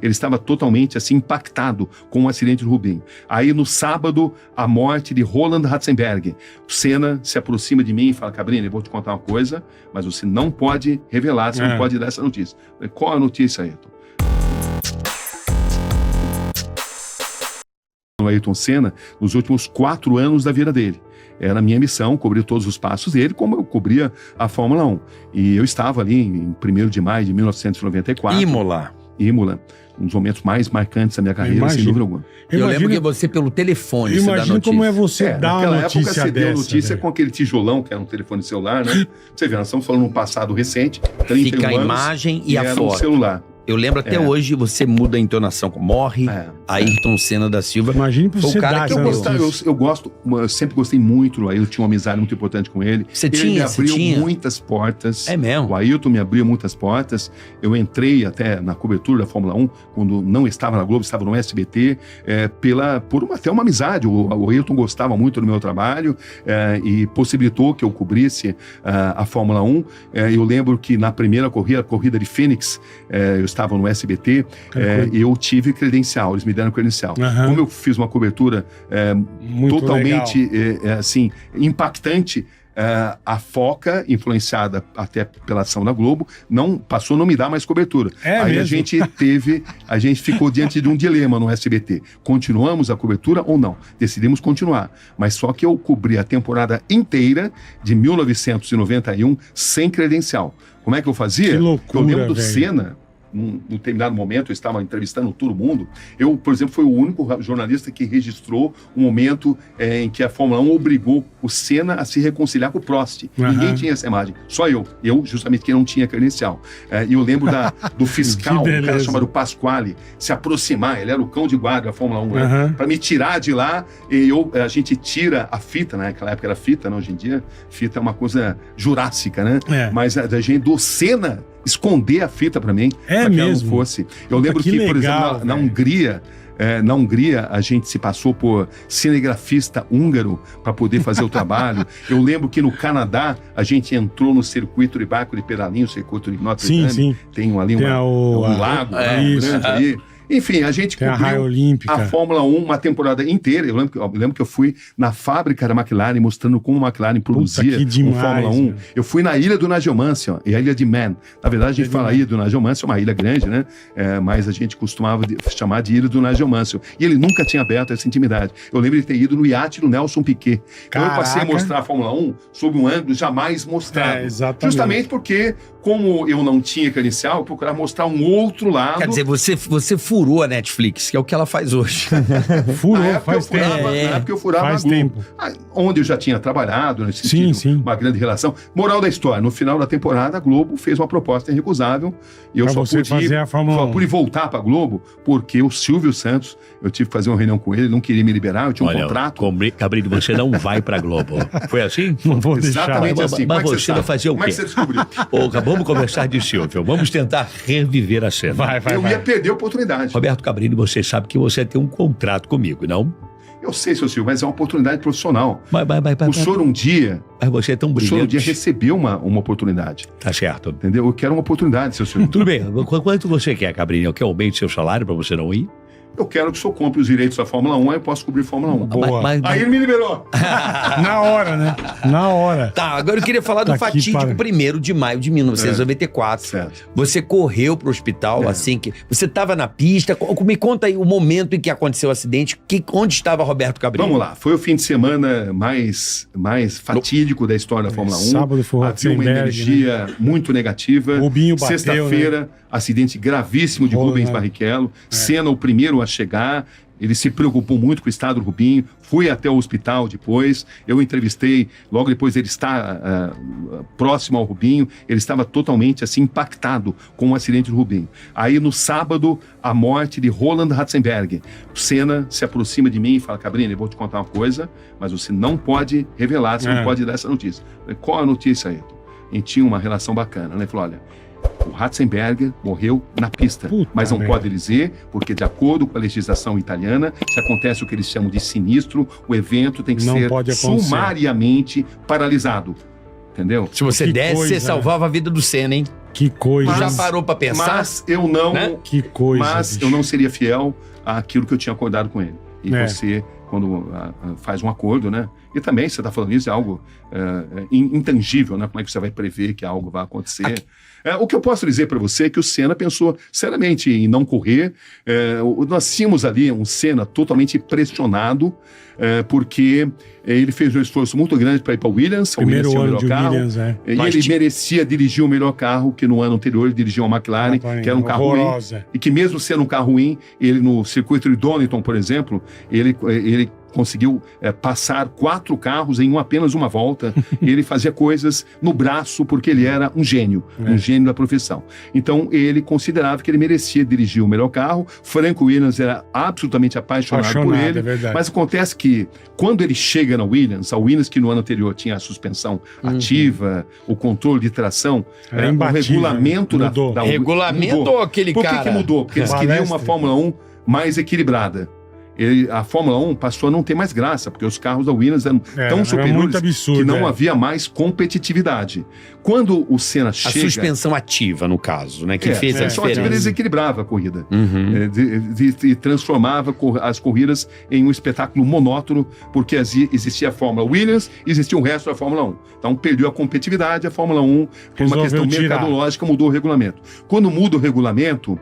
ele estava totalmente assim impactado com o acidente do Rubinho. Aí no sábado, a morte de Roland Ratzenberger. O Senna se aproxima de mim e fala: Cabrini, eu vou te contar uma coisa, mas você não pode revelar, você não pode dar essa notícia. Eu falei: qual a notícia, Ayrton? O Ayrton Senna, nos últimos 4 anos da vida dele. Era a minha missão cobrir todos os passos dele, como eu cobria a Fórmula 1. E eu estava ali em 1º de maio de 1994. Imola. Um dos momentos mais marcantes da minha carreira, sem dúvida alguma. Eu lembro que você, pelo telefone, imagina como é você dar uma notícia época, você deu notícia velho. Com aquele tijolão, que era um telefone celular, né? Você vê, nós estamos falando de um passado recente, 31 Fica a anos, imagem e a era foto. Um celular. Eu lembro até hoje, você muda a entonação. Morre Ayrton Senna da Silva. Imagine pra você dar eu sempre gostei muito do Ayrton, tinha uma amizade muito importante com ele. Ele me abriu muitas portas. É mesmo? O Ayrton me abriu muitas portas. Eu entrei até na cobertura da Fórmula 1, quando não estava na Globo, estava no SBT, por até uma amizade. O Ayrton gostava muito do meu trabalho e possibilitou que eu cobrisse a Fórmula 1. Eu lembro que na primeira corrida, a corrida de Phoenix, eu estava no SBT, eu tive credencial, eles me deram credencial. Como eu fiz uma cobertura totalmente assim, impactante, a Foca, influenciada até pela ação da Globo, passou a não me dar mais cobertura. Aí a gente ficou diante de um dilema no SBT. Continuamos a cobertura ou não? Decidimos continuar. Mas só que eu cobri a temporada inteira de 1991 sem credencial. Como é que eu fazia? Que loucura, eu lembro do Senna. Num determinado momento, eu estava entrevistando todo mundo. Eu, por exemplo, fui o único jornalista que registrou um momento em que a Fórmula 1 obrigou o Senna a se reconciliar com o Prost. Ninguém tinha essa imagem, só eu. Eu, justamente, que não tinha credencial. E eu lembro do fiscal, um cara chamado Pasquale, se aproximar. Ele era o cão de guarda da Fórmula 1, para me tirar de lá. E a gente tira a fita, né? Naquela época era fita, né? Hoje em dia, fita é uma coisa jurássica, né? Mas a gente, do Senna, esconder a fita para mim, para que ela não fosse. Eu lembro que por exemplo, na Hungria, a gente se passou por cinegrafista húngaro para poder fazer o trabalho. Eu lembro que no Canadá, a gente entrou no circuito de barco de pedalinho, o circuito de Notre Dame. Tem ali um lago grande ali. Enfim, a gente cobriu a Fórmula 1 uma temporada inteira. Eu lembro que eu fui na fábrica da McLaren, mostrando como a McLaren produzia o Fórmula 1. Meu. Eu fui na ilha do Nigel-Mansell, e a ilha de Man. Na verdade, a gente fala ilha do Nigel-Mansell, uma ilha grande, né? Mas a gente costumava chamar de ilha do Nigel-Mansell. E ele nunca tinha aberto essa intimidade. Eu lembro de ter ido no iate do Nelson Piquet. Então eu passei a mostrar a Fórmula 1 sob um ângulo jamais mostrado. Justamente porque, como eu não tinha credencial, eu procurava mostrar um outro lado. Quer dizer, você furou a Netflix, que é o que ela faz hoje. Furou, faz tempo. Na época eu furava a Globo. Onde eu já tinha trabalhado, nesse sentido, uma grande relação. Moral da história, no final da temporada, a Globo fez uma proposta irrecusável e eu só pude voltar para a Globo porque o Silvio Santos, eu tive que fazer uma reunião com ele, não queria me liberar, eu tinha um contrato. Cabrini, você não vai para a Globo. Foi assim? Não vou deixar. Exatamente assim. Mas você vai fazer o quê? Como é que você descobriu? Vamos conversar de Silvio, vamos tentar reviver a cena. Eu ia perder a oportunidade. Roberto Cabrini, você sabe que você tem um contrato comigo, não? Eu sei, seu Silvio, mas é uma oportunidade profissional. O senhor um dia... Mas você é tão brilhante. O senhor um dia recebeu uma oportunidade. Tá certo. Entendeu? Eu quero uma oportunidade, seu Silvio. Tudo bem. Quanto você quer, Cabrini? Eu quero aumente seu salário para você não ir? Eu quero que o senhor compre os direitos da Fórmula 1, aí eu posso cobrir Fórmula 1. Boa. Aí ele me liberou. Na hora, né? Na hora. Tá, agora eu queria falar do fatídico 1º de maio de 1994. Certo. Você correu pro hospital, assim que... Você estava na pista. Me conta aí o momento em que aconteceu o acidente. Onde estava Roberto Cabrini? Vamos lá. Foi o fim de semana mais fatídico da história da Fórmula 1. Sábado foi havia uma energia muito negativa. Rubinho bateu, Sexta-feira, acidente gravíssimo de Rubens Barrichello. Senna, o primeiro a chegar. Ele se preocupou muito com o estado do Rubinho, fui até o hospital depois, eu entrevistei, logo depois ele está próximo ao Rubinho, ele estava totalmente assim impactado com o acidente do Rubinho. Aí no sábado, a morte de Roland Ratzenberger. O Senna se aproxima de mim e fala: Cabrini, eu vou te contar uma coisa, mas você não pode revelar, você não pode dar essa notícia. Eu falei: qual a notícia, Ayrton? A gente tinha uma relação bacana, né? Ele falou: olha, o Ratzenberger morreu na pista, mas não pode dizer, porque de acordo com a legislação italiana, se acontece o que eles chamam de sinistro, o evento tem que ser sumariamente paralisado. Entendeu? Se você desse, você salvava a vida do Senna, hein? Que coisa. Já parou pra pensar? Mas eu não... Né? Que coisa, Mas bicho. eu não seria fiel àquilo que eu tinha acordado com ele. E É. você, quando faz um acordo, né? E também, você está falando isso, é algo intangível, né? Como é que você vai prever que algo vai acontecer? O que eu posso dizer para você é que o Senna pensou seriamente em não correr. Nós tínhamos ali um Senna totalmente pressionado, porque ele fez um esforço muito grande para ir para o Williams. Primeiro tinha o ano melhor de carro. Williams, E Mas ele merecia dirigir o melhor carro, que no ano anterior ele dirigiu uma McLaren, que era um carro ruim. horrorosa. E que mesmo sendo um carro ruim, ele no circuito de Donington, por exemplo, ele conseguiu passar 4 carros em apenas uma volta. Ele fazia coisas no braço porque ele era um gênio da profissão. Então ele considerava que ele merecia dirigir o melhor carro. Frank Williams era absolutamente apaixonado por ele. É verdade. Mas acontece que quando ele chega na Williams, a Williams que no ano anterior tinha a suspensão ativa, o controle de tração, Era o imbatível, regulamento né? Mudou. da Regulamento mudou. ou aquele Por que cara? que mudou? Porque eles queriam Balestre. uma Fórmula 1 mais equilibrada. A Fórmula 1 passou a não ter mais graça, porque os carros da Williams eram tão era superiores muito absurdo, que não havia mais competitividade. Quando o Senna A chega... suspensão ativa, no caso, né? Que fez a só ativa diferença. desequilibrava a corrida. Uhum. E transformava as corridas em um espetáculo monótono, porque existia a Fórmula Williams e existia o resto da Fórmula 1. Então perdeu a competitividade, a Fórmula 1, por uma Resolveu questão tirar. mercadológica, mudou o regulamento. Quando muda o regulamento,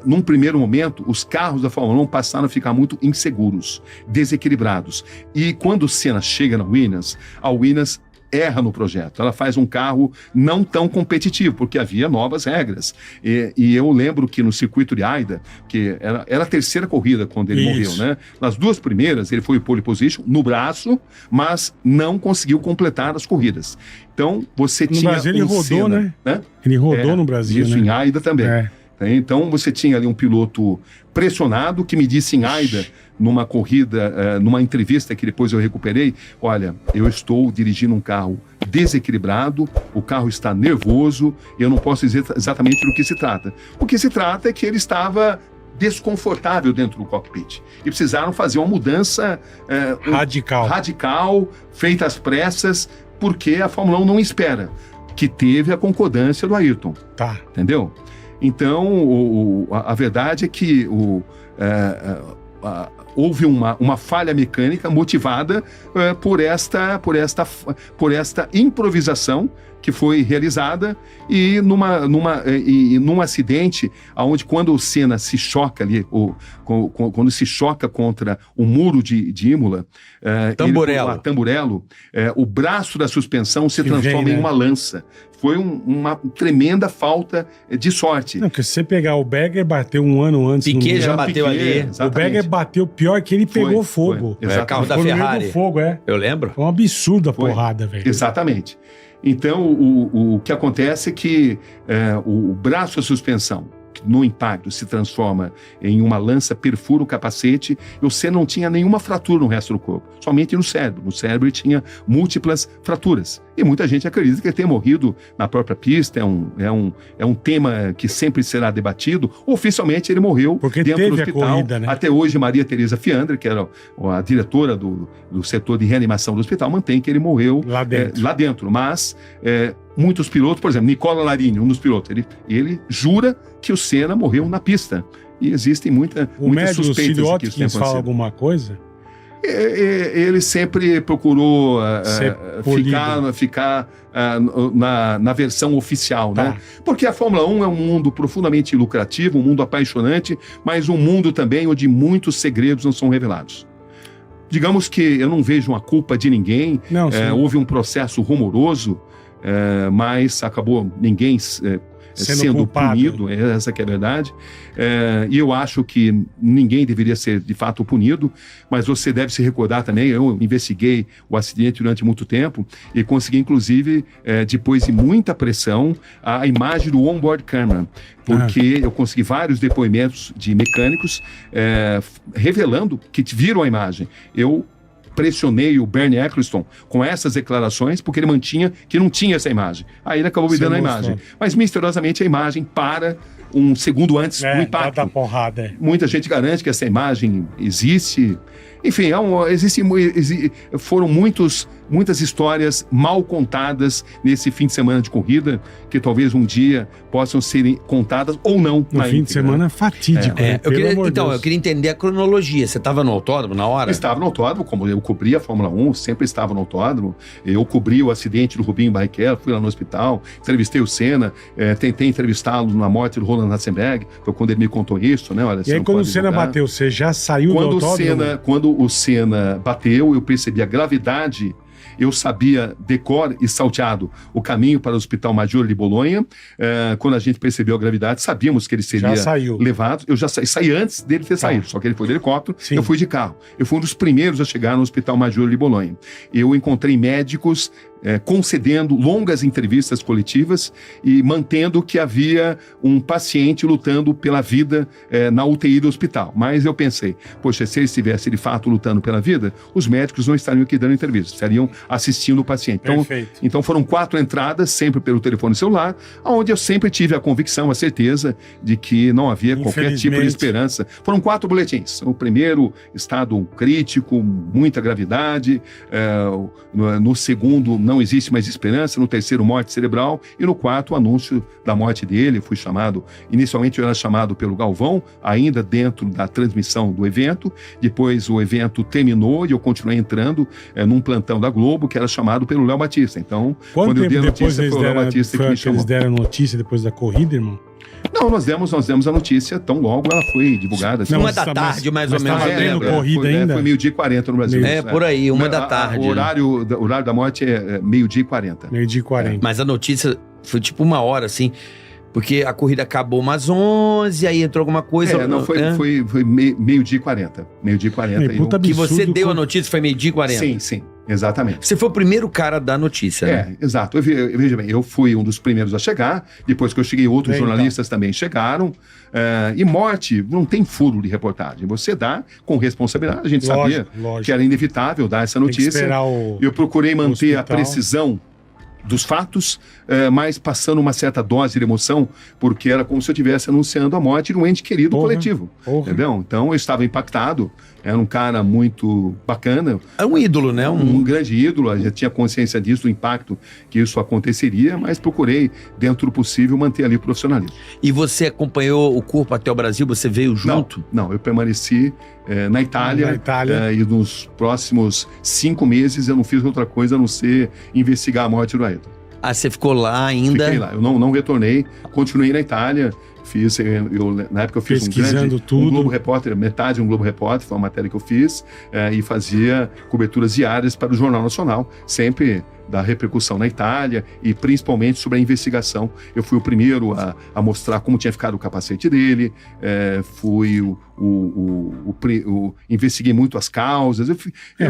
num primeiro momento, os carros da Fórmula 1 passaram a ficar muito inseguros, desequilibrados. E quando o Senna chega na Williams, a Williams erra no projeto. Ela faz um carro não tão competitivo, porque havia novas regras. E eu lembro que no circuito de Aida, que era a terceira corrida quando ele morreu, né? Nas 2 primeiras, ele foi pole position no braço, mas não conseguiu completar as corridas. Então, você tinha Brasil ele rodou, Senna, né? Ele rodou no Brasil, isso, né? em Aida também. Então, você tinha ali um piloto pressionado que me disse em Aida, numa corrida, numa entrevista que depois eu recuperei, olha, eu estou dirigindo um carro desequilibrado, o carro está nervoso, e eu não posso dizer exatamente do que se trata. O que se trata é que ele estava desconfortável dentro do cockpit. E precisaram fazer uma mudança radical, feita às pressas, porque a Fórmula 1 não espera, que teve a concordância do Ayrton. Tá. Entendeu? Então, a verdade é que houve uma falha mecânica motivada por esta improvisação que foi realizada e num acidente onde quando o Senna se choca ali, quando se choca contra o muro de Imola, Tamburello, o braço da suspensão se transforma em uma lança. Foi uma tremenda falta de sorte. Não, porque se você pegar o Berger, bateu um ano antes. Piquet já bateu ali. Exatamente. O Berger bateu pior que ele pegou fogo. Foi. Carro da Foi no meio Ferrari. do fogo, Eu lembro. Foi um absurdo a porrada, velho. Exatamente. Então, o que acontece é que o braço da suspensão, no impacto, se transforma em uma lança, perfura o capacete, e você não tinha nenhuma fratura no resto do corpo, somente no cérebro. No cérebro ele tinha múltiplas fraturas. E muita gente acredita que ele tenha morrido na própria pista, é um tema que sempre será debatido. Oficialmente ele morreu porque dentro do teve hospital. A corrida, né? Até hoje, Maria Tereza Fiandra, que era a diretora do setor de reanimação do hospital, mantém que ele morreu lá dentro. Mas muitos pilotos, por exemplo, Nicola Larini, um dos pilotos, ele jura que o Senna morreu na pista. E existem muitas suspeitas de que isso tenha acontecido. Fala alguma coisa? Ele sempre procurou ficar na versão oficial, né? Porque a Fórmula 1 é um mundo profundamente lucrativo, um mundo apaixonante, mas um mundo também onde muitos segredos não são revelados. Digamos que eu não vejo uma culpa de ninguém, houve um processo rumoroso, mas acabou ninguém sendo punido, essa que é a verdade. E eu acho que ninguém deveria ser, de fato, punido, mas você deve se recordar também, eu investiguei o acidente durante muito tempo e consegui, inclusive, depois de muita pressão, a imagem do onboard camera, porque eu consegui vários depoimentos de mecânicos revelando que viram a imagem. Eu pressionei o Bernie Eccleston com essas declarações, porque ele mantinha que não tinha essa imagem. Aí ele acabou me dando a imagem. Mas, misteriosamente, a imagem para um segundo antes do impacto. Da porrada, Muita gente garante que essa imagem existe. Enfim, foram muitas histórias mal contadas nesse fim de semana de corrida, que talvez um dia possam serem contadas ou não. No fim de semana fatídico. Né? Eu queria entender a cronologia. Você estava no autódromo na hora? Eu estava no autódromo, como eu cobri a Fórmula 1, sempre estava no autódromo. Eu cobri o acidente do Rubinho Barrichello, fui lá no hospital, entrevistei o Senna, tentei entrevistá-lo na morte do Roland Ratzenberger, foi quando ele me contou isso, né? Olha, e aí quando o Senna bateu, você já saiu do autódromo? Quando o Senna bateu, eu percebi a gravidade. Eu sabia de cor e salteado o caminho para o Hospital Maggiore de Bolonha. Quando a gente percebeu a gravidade, sabíamos que ele seria levado. Eu já saí antes dele ter saído, só que ele foi de helicóptero, eu fui de carro. Eu fui um dos primeiros a chegar no Hospital Maggiore de Bolonha. Eu encontrei médicos concedendo longas entrevistas coletivas e mantendo que havia um paciente lutando pela vida na UTI do hospital. Mas eu pensei, poxa, se ele estivesse de fato lutando pela vida, os médicos não estariam aqui dando entrevistas, estariam assistindo o paciente. Então foram 4 entradas, sempre pelo telefone celular, onde eu sempre tive a convicção, a certeza de que não havia qualquer tipo de esperança. Foram 4 boletins. O primeiro, estado crítico, muita gravidade. No segundo, não existe mais esperança. No terceiro, morte cerebral. E no quarto, o anúncio da morte dele. Fui chamado, inicialmente eu era chamado pelo Galvão, ainda dentro da transmissão do evento. Depois o evento terminou e eu continuei entrando num plantão da Globo, que era chamado pelo Léo Batista. Então, quando eu dei a notícia, foi o Léo Batista que me chamou. Eles deram notícia depois da corrida, irmão? Não, nós demos a notícia tão logo ela foi divulgada. Assim. 1 da tarde, mais ou menos. Estava tendo corrida ainda? Foi 12h40 no Brasil. Por aí, 1 da tarde. O horário da morte é 12h40. 12h40. Mas a notícia foi tipo 1 hora, assim, porque a corrida acabou umas 11, aí entrou alguma coisa... Foi 12h40. 12h40. Que você deu a notícia foi 12h40? Sim. Exatamente. Você foi o primeiro cara da notícia, né? Exato. Veja bem, eu fui um dos primeiros a chegar, depois que eu cheguei, outros jornalistas também chegaram, e morte não tem furo de reportagem, você dá com responsabilidade, a gente sabia que era inevitável dar essa notícia. Eu procurei manter a precisão dos fatos, mas passando uma certa dose de emoção, porque era como se eu estivesse anunciando a morte de um ente querido coletivo. Entendeu? Então eu estava impactado, era um cara muito bacana. É um ídolo, né? Um grande ídolo, eu já tinha consciência disso, do impacto que isso aconteceria, mas procurei, dentro do possível, manter ali o profissionalismo. E você acompanhou o corpo até o Brasil? Você veio junto? Não, eu permaneci na Itália, e nos próximos 5 meses eu não fiz outra coisa a não ser investigar a morte do Ayrton. Ah, você ficou lá ainda? Fiquei lá, eu não retornei, continuei na Itália. Na época eu fiz um Globo Repórter, metade de um Globo Repórter, foi uma matéria que eu fiz, e fazia coberturas diárias para o Jornal Nacional, sempre da repercussão na Itália e principalmente sobre a investigação. Eu fui o primeiro a mostrar como tinha ficado o capacete dele, investiguei muito as causas, eu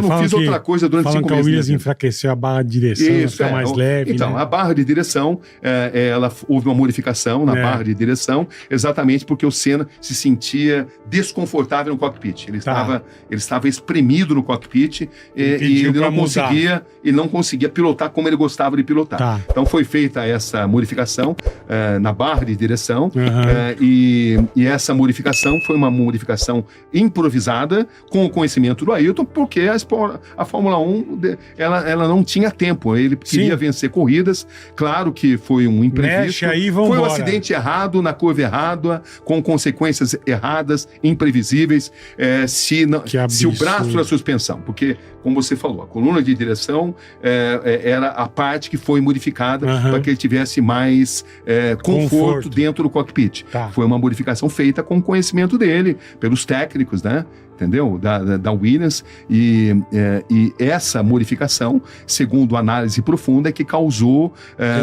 não fiz outra coisa durante 5 meses. Falam que a Williams enfraqueceu a barra de direção, ficar mais leve. Então, né? A barra de direção, houve uma modificação na barra de direção, exatamente porque o Senna se sentia desconfortável no cockpit. Ele estava espremido no cockpit e ele não conseguia pilotar como ele gostava de pilotar. Então foi feita essa modificação na barra de direção, e essa modificação foi uma modificação improvisada com o conhecimento do Ayrton, porque a Fórmula 1 ela não tinha tempo, ele queria vencer corridas, claro que foi um imprevisto, foi um acidente errado, na curva errada, com consequências erradas, imprevisíveis, se o braço da suspensão, porque, como você falou, a coluna de direção era a parte que foi modificada para que ele tivesse mais conforto dentro do cockpit. Foi uma modificação feita com o conhecimento dele, pelos técnicos, né? Entendeu? Da Williams, e essa modificação, segundo análise profunda, é que causou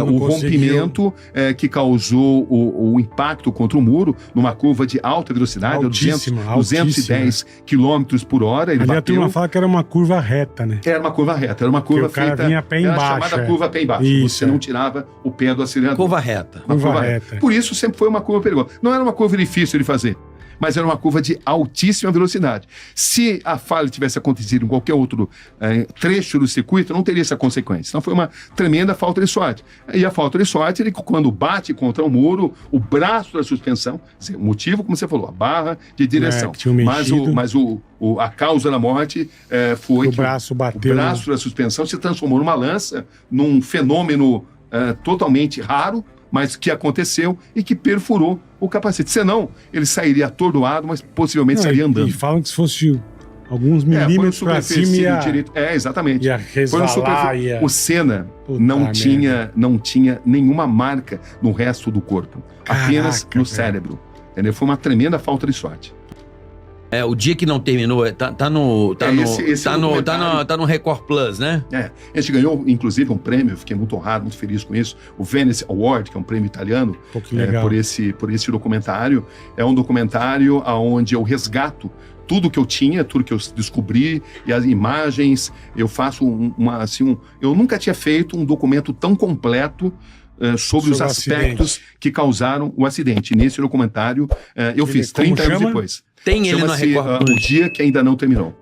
o rompimento, que causou o impacto contra o muro, numa curva de alta velocidade, 210 km por hora. Ele bateu. A turma fala que era uma curva reta, né? Era uma curva reta, era uma curva feita... O cara vinha pé embaixo. Chamada curva pé embaixo. Isso, você não tirava o pé do acelerador. Curva reta. Curva reta. Por isso sempre foi uma curva perigosa. Não era uma curva difícil de fazer. mas era uma curva de altíssima velocidade. Se a falha tivesse acontecido em qualquer outro trecho do circuito, não teria essa consequência. Então foi uma tremenda falta de sorte. E a falta de sorte, ele, quando bate contra o muro, o braço da suspensão, o motivo, como você falou, a barra de direção. Que tinha mexido. Mas a causa da morte foi que o braço da suspensão se transformou numa lança, num fenômeno totalmente raro, mas que aconteceu e que perfurou o capacete. Senão, ele sairia atordoado, mas possivelmente sairia andando. E falam que se fosse alguns milímetros para cima ia... exatamente. Ia resvalar, O Senna não tinha nenhuma marca no resto do corpo. Apenas no cérebro. Entendeu? Foi uma tremenda falta de sorte. O dia que não terminou, tá no Record Plus, né? A gente ganhou, inclusive, um prêmio, fiquei muito honrado, muito feliz com isso, o Venice Award, que é um prêmio italiano, por esse documentário. É um documentário onde eu resgato tudo que eu tinha, tudo que eu descobri, e as imagens, eu faço eu nunca tinha feito um documento tão completo sobre os aspectos que causaram o acidente. Nesse documentário, eu fiz 30 anos depois. Tem ele na Record Plus. O Dia que Ainda Não Terminou.